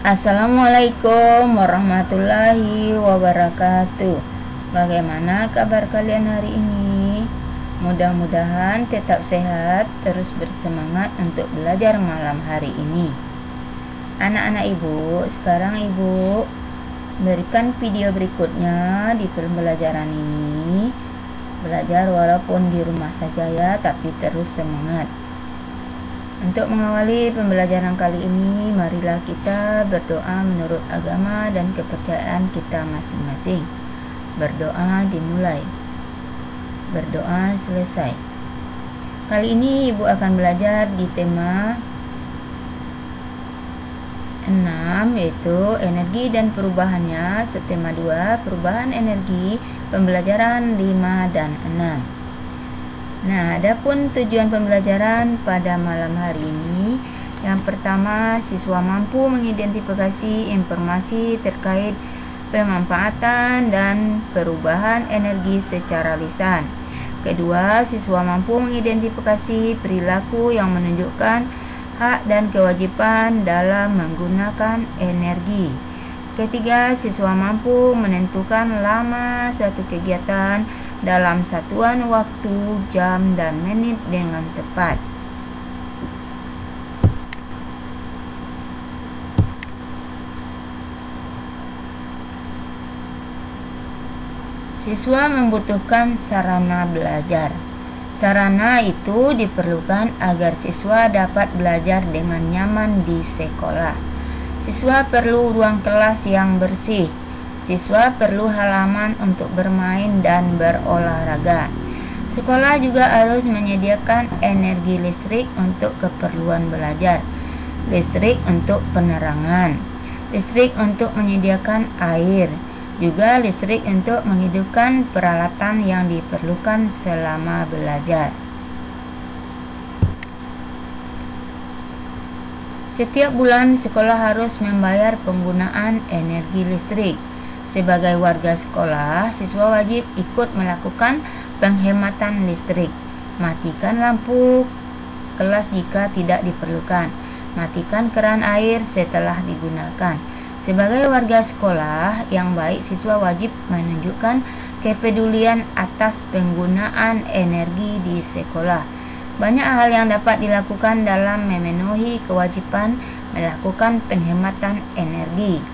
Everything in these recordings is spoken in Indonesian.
Assalamualaikum warahmatullahi wabarakatuh. Bagaimana kabar kalian hari ini? Mudah-mudahan tetap sehat, terus bersemangat untuk belajar malam hari ini. Anak-anak ibu, sekarang ibu berikan video berikutnya di pembelajaran ini. Belajar walaupun di rumah saja ya, tapi terus semangat. Untuk mengawali pembelajaran kali ini, marilah kita berdoa menurut agama dan kepercayaan kita masing-masing. Berdoa dimulai, berdoa selesai. Kali ini ibu akan belajar di tema 6, yaitu energi dan perubahannya. Subtema 2, perubahan energi, pembelajaran 5 dan 6. Nah, adapun tujuan pembelajaran pada malam hari ini, yang pertama, siswa mampu mengidentifikasi informasi terkait pemanfaatan dan perubahan energi secara lisan. Kedua, siswa mampu mengidentifikasi perilaku yang menunjukkan hak dan kewajiban dalam menggunakan energi. Ketiga, siswa mampu menentukan lama suatu kegiatan dalam satuan waktu, jam, dan menit dengan tepat. Siswa membutuhkan sarana belajar. Sarana itu diperlukan agar siswa dapat belajar dengan nyaman di sekolah. Siswa perlu ruang kelas yang bersih. Siswa perlu halaman untuk bermain dan berolahraga. Sekolah juga harus menyediakan energi listrik untuk keperluan belajar, listrik untuk penerangan, listrik untuk menyediakan air, juga listrik untuk menghidupkan peralatan yang diperlukan selama belajar. Setiap bulan sekolah harus membayar penggunaan energi listrik. Sebagai warga sekolah, siswa wajib ikut melakukan penghematan listrik. Matikan lampu kelas jika tidak diperlukan. Matikan keran air setelah digunakan. Sebagai warga sekolah yang baik, siswa wajib menunjukkan kepedulian atas penggunaan energi di sekolah. Banyak hal yang dapat dilakukan dalam memenuhi kewajiban melakukan penghematan energi.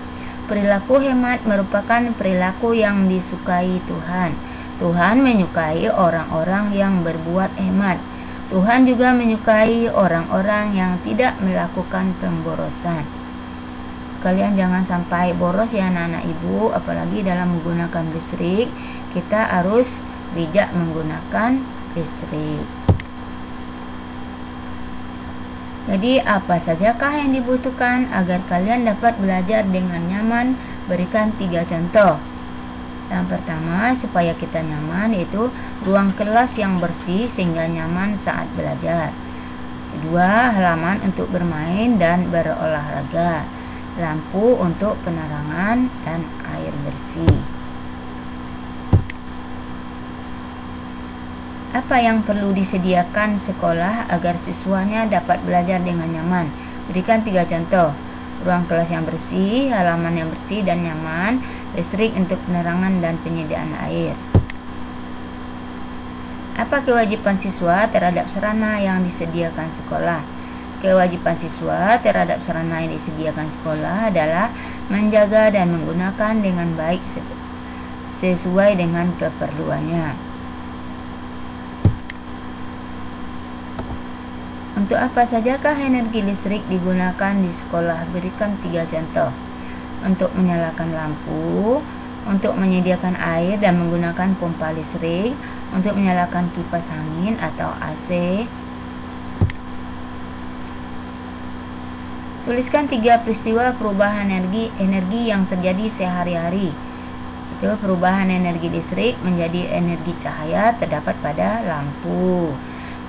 Perilaku hemat merupakan perilaku yang disukai Tuhan. Tuhan menyukai orang-orang yang berbuat hemat. Tuhan juga menyukai orang-orang yang tidak melakukan pemborosan. Kalian jangan sampai boros ya anak-anak ibu, apalagi dalam menggunakan listrik. Kita harus bijak menggunakan listrik. Jadi apa sajakah yang dibutuhkan agar kalian dapat belajar dengan nyaman? Berikan 3 contoh. Yang pertama, supaya kita nyaman, yaitu ruang kelas yang bersih sehingga nyaman saat belajar. Kedua, halaman untuk bermain dan berolahraga, lampu untuk penerangan, dan air bersih. Apa yang perlu disediakan sekolah agar siswanya dapat belajar dengan nyaman? Berikan 3 contoh. Ruang kelas yang bersih, halaman yang bersih dan nyaman, listrik untuk penerangan, dan penyediaan air. Apa kewajiban siswa terhadap sarana yang disediakan sekolah? Kewajiban siswa terhadap sarana yang disediakan sekolah adalah menjaga dan menggunakan dengan baik sesuai dengan keperluannya. Untuk apa sajakah energi listrik digunakan di sekolah? Berikan 3 contoh. Untuk menyalakan lampu, untuk menyediakan air dan menggunakan pompa listrik, untuk menyalakan kipas angin atau AC. Tuliskan 3 peristiwa perubahan energi yang terjadi sehari-hari. Itu perubahan energi listrik menjadi energi cahaya terdapat pada lampu.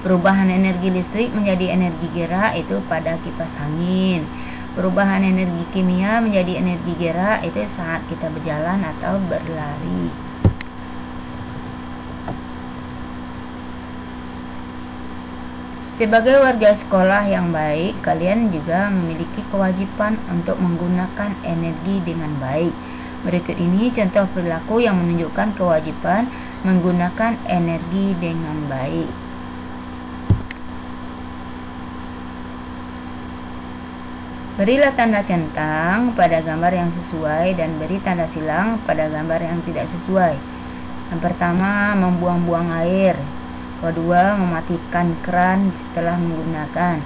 Perubahan energi listrik menjadi energi gerak itu pada kipas angin. Perubahan energi kimia menjadi energi gerak itu saat kita berjalan atau berlari. Sebagai warga sekolah yang baik, kalian juga memiliki kewajiban untuk menggunakan energi dengan baik. Berikut ini contoh perilaku yang menunjukkan kewajiban menggunakan energi dengan baik. Berilah tanda centang pada gambar yang sesuai dan beri tanda silang pada gambar yang tidak sesuai. Yang pertama, membuang-buang air. Kedua, mematikan keran setelah menggunakan.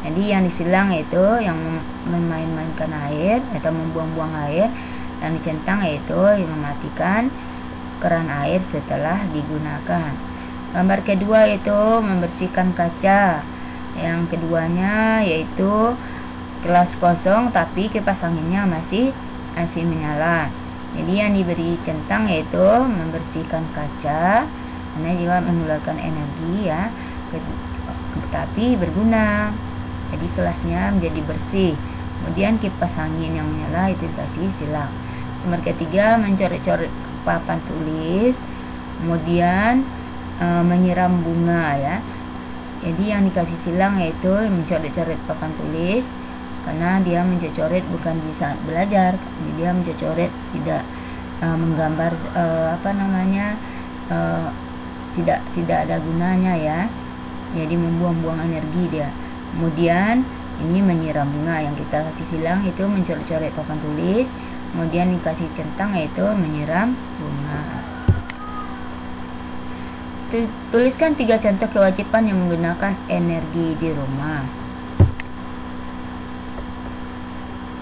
Jadi yang disilang yaitu yang memain-mainkan air atau membuang-buang air, dan dicentang yaitu yang mematikan keran air setelah digunakan. Gambar kedua yaitu membersihkan kaca. Yang keduanya yaitu kelas kosong tapi kipas anginnya masih menyala. Jadi yang diberi centang yaitu membersihkan kaca, karena juga mengeluarkan energi ya, tapi berguna. Jadi kelasnya menjadi bersih. Kemudian kipas angin yang menyala itu dikasih silang. Nomor ketiga, mencoret-coret papan tulis, kemudian menyiram bunga ya. Jadi yang dikasih silang yaitu mencoret-coret papan tulis, karena dia mencoret bukan di saat belajar. Jadi dia mencoret tidak menggambar tidak ada gunanya ya. Jadi membuang-buang energi dia. Kemudian ini menyiram bunga, yang kita kasih silang itu mencoret-coret papan tulis, kemudian dikasih centang yaitu menyiram bunga. Tuliskan 3 contoh kewajiban yang menggunakan energi di rumah.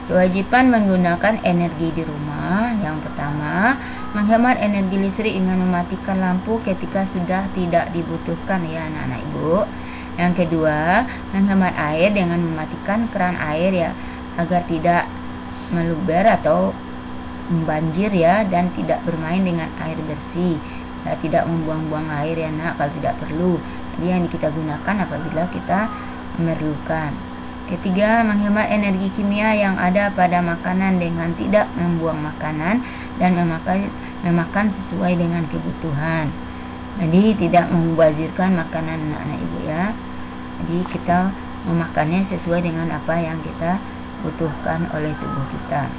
Kewajiban menggunakan energi di rumah. Yang pertama, menghemat energi listrik dengan mematikan lampu ketika sudah tidak dibutuhkan ya anak-anak ibu. Yang kedua, menghemat air dengan mematikan keran air ya, agar tidak meluber atau membanjir ya, dan tidak bermain dengan air bersih ya, tidak membuang-buang air ya nak kalau tidak perlu. Jadi yang kita gunakan apabila kita memerlukan. Ketiga, menghemat energi kimia yang ada pada makanan dengan tidak membuang makanan dan memakan sesuai dengan kebutuhan. Jadi tidak membazirkan makanan anak-anak ibu ya. Jadi kita memakannya sesuai dengan apa yang kita butuhkan oleh tubuh kita.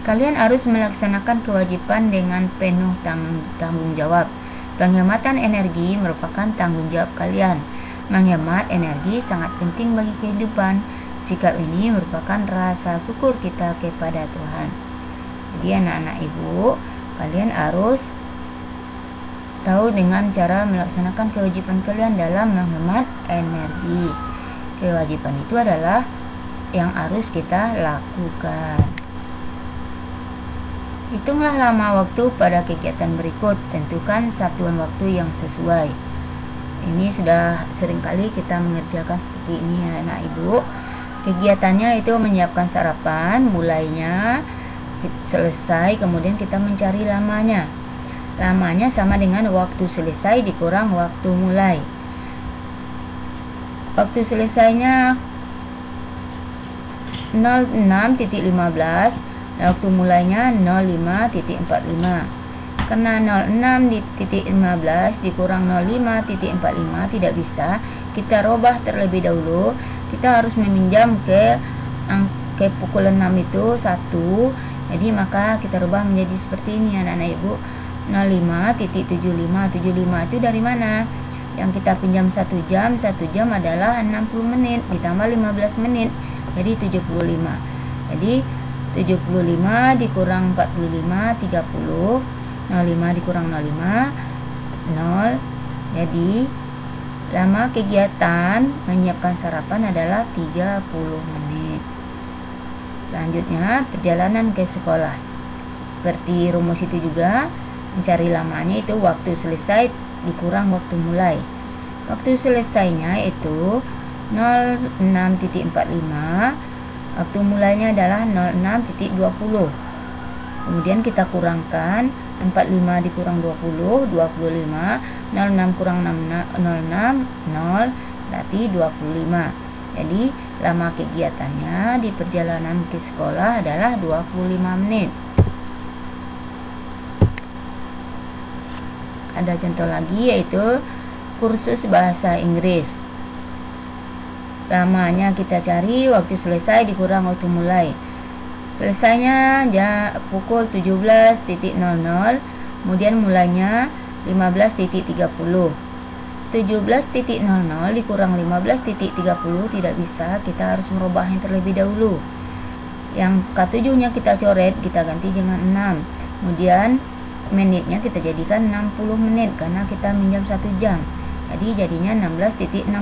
Kalian harus melaksanakan kewajiban dengan penuh tanggung jawab. Penghematan energi merupakan tanggung jawab kalian. Menghemat energi sangat penting bagi kehidupan. Sikap ini merupakan rasa syukur kita kepada Tuhan. Jadi anak-anak ibu, kalian harus tahu dengan cara melaksanakan kewajiban kalian dalam menghemat energi. Kewajiban itu adalah yang harus kita lakukan. Hitunglah lama waktu pada kegiatan berikut. Tentukan satuan waktu yang sesuai. Ini sudah seringkali kita mengerjakan seperti ini ya anak ibu. Kegiatannya itu menyiapkan sarapan, mulainya selesai, kemudian kita mencari lamanya. Lamanya sama dengan waktu selesai dikurang waktu mulai. Waktu selesainya 06.15, waktu mulainya 05.45. Karena 06.15 dikurang 05.45 tidak bisa, kita robah terlebih dahulu. Kita harus meminjam ke pukul 6 itu 1. Jadi maka kita rubah menjadi seperti ini anak-anak ibu. 05.75. 75 itu dari mana? Yang kita pinjam 1 jam. 1 jam adalah 60 menit ditambah 15 menit, jadi 75. Jadi 75 dikurang 45 30. 05 dikurang 05 0. Jadi lama kegiatan menyiapkan sarapan adalah 30 menit. Selanjutnya perjalanan ke sekolah. Seperti rumus itu juga, mencari lamanya itu waktu selesai dikurang waktu mulai. Waktu selesainya itu 06.45, waktu mulainya adalah 06.20. Kemudian kita kurangkan 45 dikurang 20, 25. 06 kurang 06, 0, berarti 25. Jadi lama kegiatannya di perjalanan ke sekolah adalah 25 menit. Ada contoh lagi yaitu kursus bahasa Inggris. Lamanya kita cari, waktu selesai dikurang waktu mulai. Selesainya pukul 17.00, kemudian mulainya 15.30. 17.00 dikurang 15.30 tidak bisa, kita harus merubahnya terlebih dahulu. Yang K7-nya kita coret, kita ganti dengan 6. Kemudian menitnya kita jadikan 60 menit karena kita minjam 1 jam. Jadi jadinya 16.60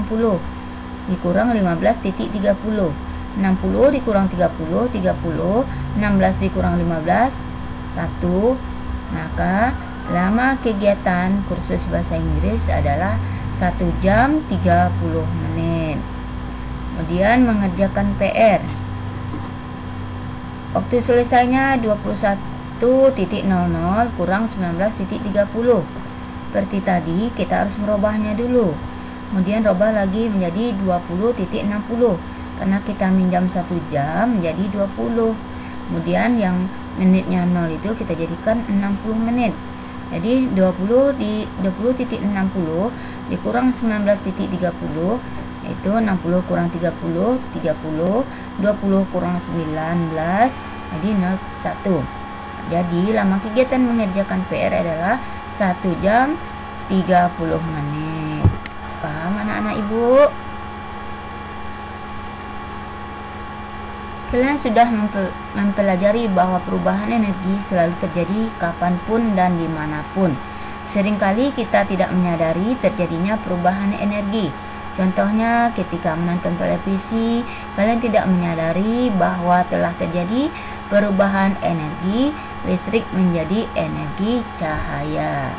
dikurang 15.30. 60 dikurang 30, 16 dikurang 15, 1. Maka lama kegiatan kursus bahasa Inggris adalah 1 jam 30 menit. Kemudian mengerjakan PR. Waktu selesainya 21.00 kurang 19.30. Seperti tadi, kita harus merubahnya dulu. Kemudian rubah lagi menjadi 20.60. Karena kita minjam 1 jam menjadi 20. Kemudian yang menitnya 0 itu kita jadikan 60 menit. Jadi 20.60 dikurang 19.30 itu 60 kurang 30, 20 kurang 19, jadi 01. Jadi lama kegiatan mengerjakan PR adalah 1 jam 30 menit. Paham anak-anak ibu? Kalian sudah mempelajari bahwa perubahan energi selalu terjadi kapanpun dan dimanapun. Seringkali kita tidak menyadari terjadinya perubahan energi. Contohnya ketika menonton televisi, kalian tidak menyadari bahwa telah terjadi perubahan energi listrik menjadi energi cahaya.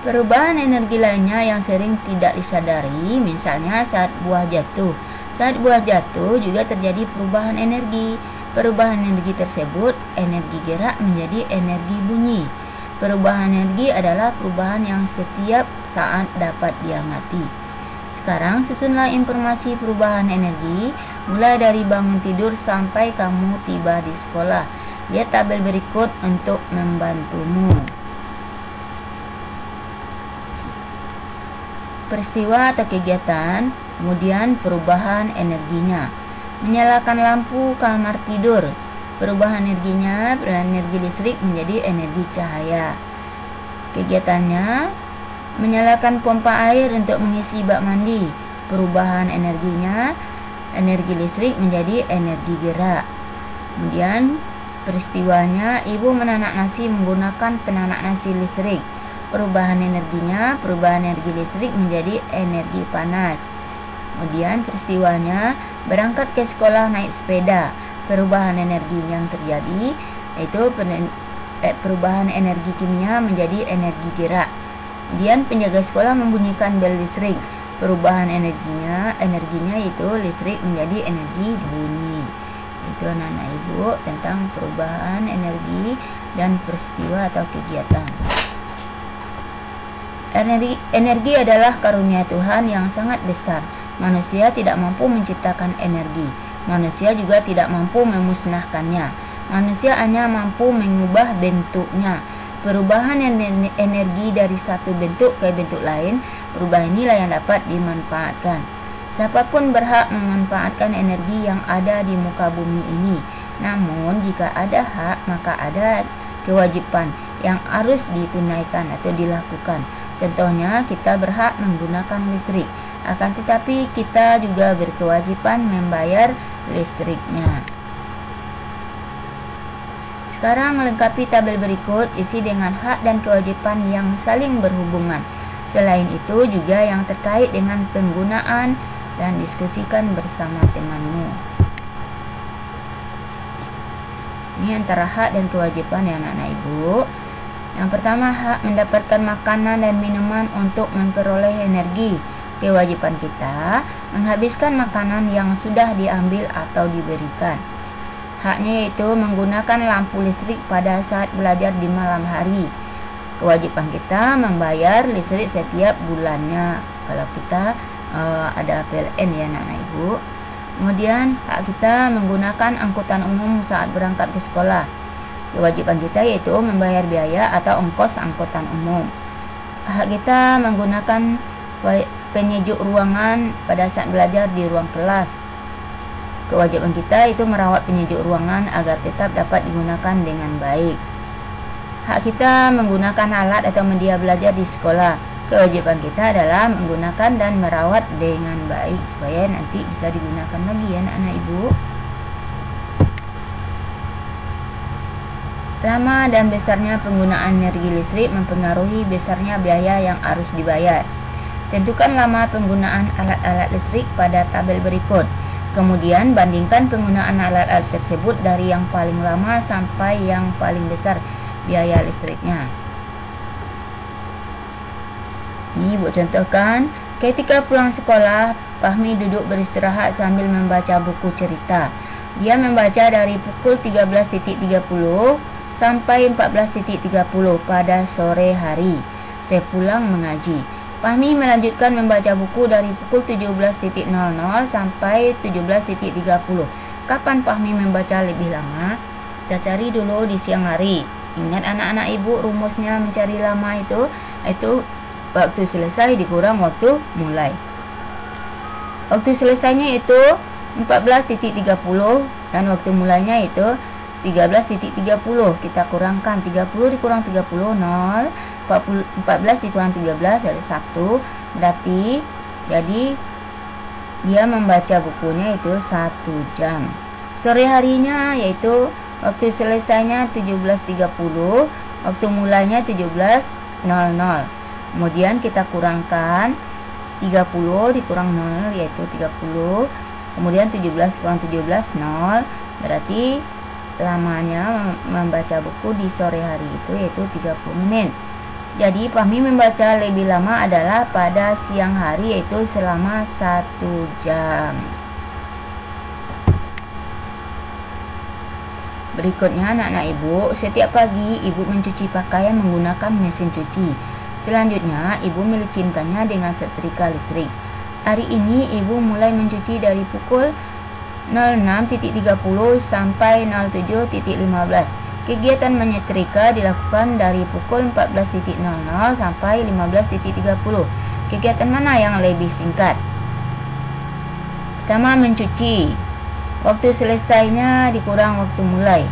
Perubahan energi lainnya yang sering tidak disadari, misalnya saat buah jatuh. Saat buah jatuh juga terjadi perubahan energi. Perubahan energi tersebut, energi gerak menjadi energi bunyi. Perubahan energi adalah perubahan yang setiap saat dapat diamati. Sekarang susunlah informasi perubahan energi, mulai dari bangun tidur sampai kamu tiba di sekolah. Lihat tabel berikut untuk membantumu. Peristiwa atau kegiatan, kemudian perubahan energinya. Menyalakan lampu kamar tidur, perubahan energinya energi listrik menjadi energi cahaya. Kegiatannya, menyalakan pompa air untuk mengisi bak mandi, perubahan energinya energi listrik menjadi energi gerak. Kemudian peristiwanya, ibu menanak nasi menggunakan penanak nasi listrik. Perubahan energinya, perubahan energi listrik menjadi energi panas. Kemudian peristiwanya, berangkat ke sekolah naik sepeda. Perubahan energi yang terjadi yaitu perubahan energi kimia menjadi energi gerak. Kemudian penjaga sekolah membunyikan bel listrik. Perubahan energinya itu listrik menjadi energi bunyi. Itu anak-anak ibu tentang perubahan energi dan peristiwa atau kegiatan. Energi adalah karunia Tuhan yang sangat besar. Manusia tidak mampu menciptakan energi. Manusia juga tidak mampu memusnahkannya. Manusia hanya mampu mengubah bentuknya. Perubahan energi dari satu bentuk ke bentuk lain, perubahan inilah yang dapat dimanfaatkan. Siapapun berhak memanfaatkan energi yang ada di muka bumi ini. Namun jika ada hak, maka ada kewajiban yang harus ditunaikan atau dilakukan. Contohnya, kita berhak menggunakan listrik, akan tetapi kita juga berkewajiban membayar listriknya. Sekarang melengkapi tabel berikut, isi dengan hak dan kewajiban yang saling berhubungan. Selain itu juga yang terkait dengan penggunaan dan diskusikan bersama temanmu. Ini antara hak dan kewajiban ya anak-anak ibu. Yang pertama, hak mendapatkan makanan dan minuman untuk memperoleh energi. Kewajiban kita menghabiskan makanan yang sudah diambil atau diberikan. Haknya yaitu menggunakan lampu listrik pada saat belajar di malam hari. Kewajiban kita membayar listrik setiap bulannya kalau kita ada PLN ya anak-anak ibu. Kemudian hak kita menggunakan angkutan umum saat berangkat ke sekolah. Kewajiban kita yaitu membayar biaya atau ongkos angkutan umum. Hak kita menggunakan penyejuk ruangan pada saat belajar di ruang kelas. Kewajiban kita itu merawat penyejuk ruangan agar tetap dapat digunakan dengan baik. Hak kita menggunakan alat atau media belajar di sekolah. Kewajiban kita adalah menggunakan dan merawat dengan baik supaya nanti bisa digunakan lagi ya anak-anak ibu. Lama dan besarnya penggunaan energi listrik mempengaruhi besarnya biaya yang harus dibayar. Tentukan lama penggunaan alat-alat listrik pada tabel berikut. Kemudian bandingkan penggunaan alat-alat tersebut dari yang paling lama sampai yang paling besar biaya listriknya. Ini Ibu contohkan, ketika pulang sekolah, Fahmi duduk beristirahat sambil membaca buku cerita. Dia membaca dari pukul 13.30 sampai 14.30 pada sore hari. Saya pulang mengaji. Fahmi melanjutkan membaca buku dari pukul 17.00 sampai 17.30. Kapan Fahmi membaca lebih lama? Kita cari dulu di siang hari. Ingat anak-anak ibu, rumusnya mencari lama itu waktu selesai dikurang waktu mulai. Waktu selesainya itu 14.30 dan waktu mulainya itu 13.30. Kita kurangkan 30 dikurang 30 0, 14 dikurang 13 dari 1, berarti jadi dia membaca bukunya itu 1 jam. Sore harinya yaitu waktu selesainya 17.30, waktu mulainya 17.00. Kemudian kita kurangkan 30 dikurang 0 yaitu 30. Kemudian 17 kurang 17 0. Berarti lamanya membaca buku di sore hari itu yaitu 30 menit. Jadi Fahmi membaca lebih lama adalah pada siang hari yaitu selama 1 jam. Berikutnya anak-anak ibu, setiap pagi ibu mencuci pakaian menggunakan mesin cuci. Selanjutnya, ibu melicinkannya dengan setrika listrik. Hari ini, ibu mulai mencuci dari pukul 06.30 sampai 07.15. Kegiatan menyetrika dilakukan dari pukul 14.00 sampai 15.30. Kegiatan mana yang lebih singkat? Pertama, mencuci. Waktu selesainya dikurang waktu mulai.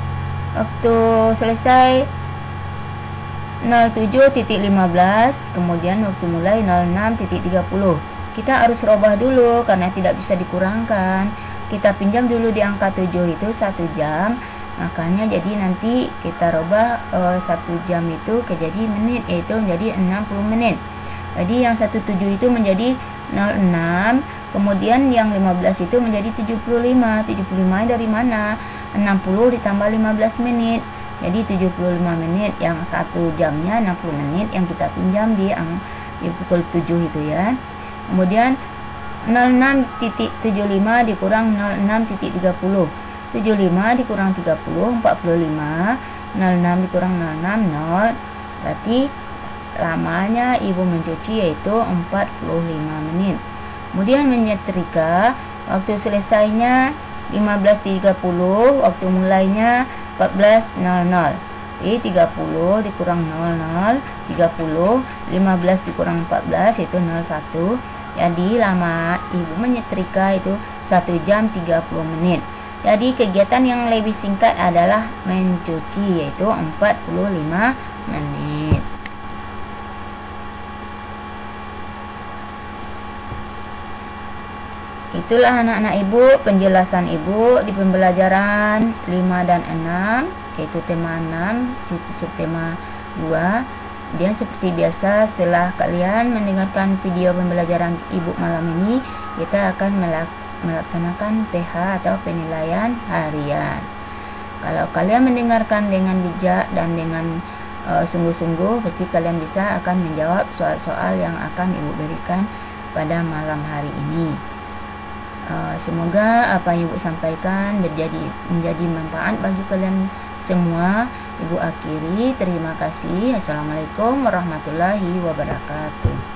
Waktu selesai 07.15, kemudian waktu mulai 06.30. Kita harus rubah dulu karena tidak bisa dikurangkan. Kita pinjam dulu di angka 7 itu 1 jam. Makanya jadi nanti kita rubah 1 jam itu ke jadi menit, yaitu menjadi 60 menit. Jadi yang 17 itu menjadi 06, kemudian yang 15 itu menjadi 75. 75 dari mana? 60 ditambah 15 menit. Jadi 75 menit, yang 1 jamnya 60 menit yang kita pinjam di pukul 7 itu ya. Kemudian 06.75 dikurang 06.30. 75 dikurang 30 45. 06 dikurang 06 0. Berarti lamanya ibu mencuci yaitu 45 menit. Kemudian menyetrika, waktu selesainya 15.30, waktu mulainya 14.00. Jadi 30 dikurang 00, 30, 15 dikurang 14 itu 01. Jadi lama ibu menyetrika itu 1 jam 30 menit. Jadi kegiatan yang lebih singkat adalah mencuci yaitu 45 menit. Itulah anak-anak ibu penjelasan ibu di pembelajaran 5 dan 6, yaitu tema 6, subtema 2. Dan seperti biasa, setelah kalian mendengarkan video pembelajaran ibu malam ini, kita akan melaksanakan PH atau penilaian harian. Kalau kalian mendengarkan dengan bijak dan dengan sungguh-sungguh, pasti kalian bisa akan menjawab soal-soal yang akan ibu berikan pada malam hari ini. Semoga apa yang ibu sampaikan menjadi manfaat bagi kalian semua. Ibu akhiri, terima kasih. Assalamualaikum warahmatullahi wabarakatuh.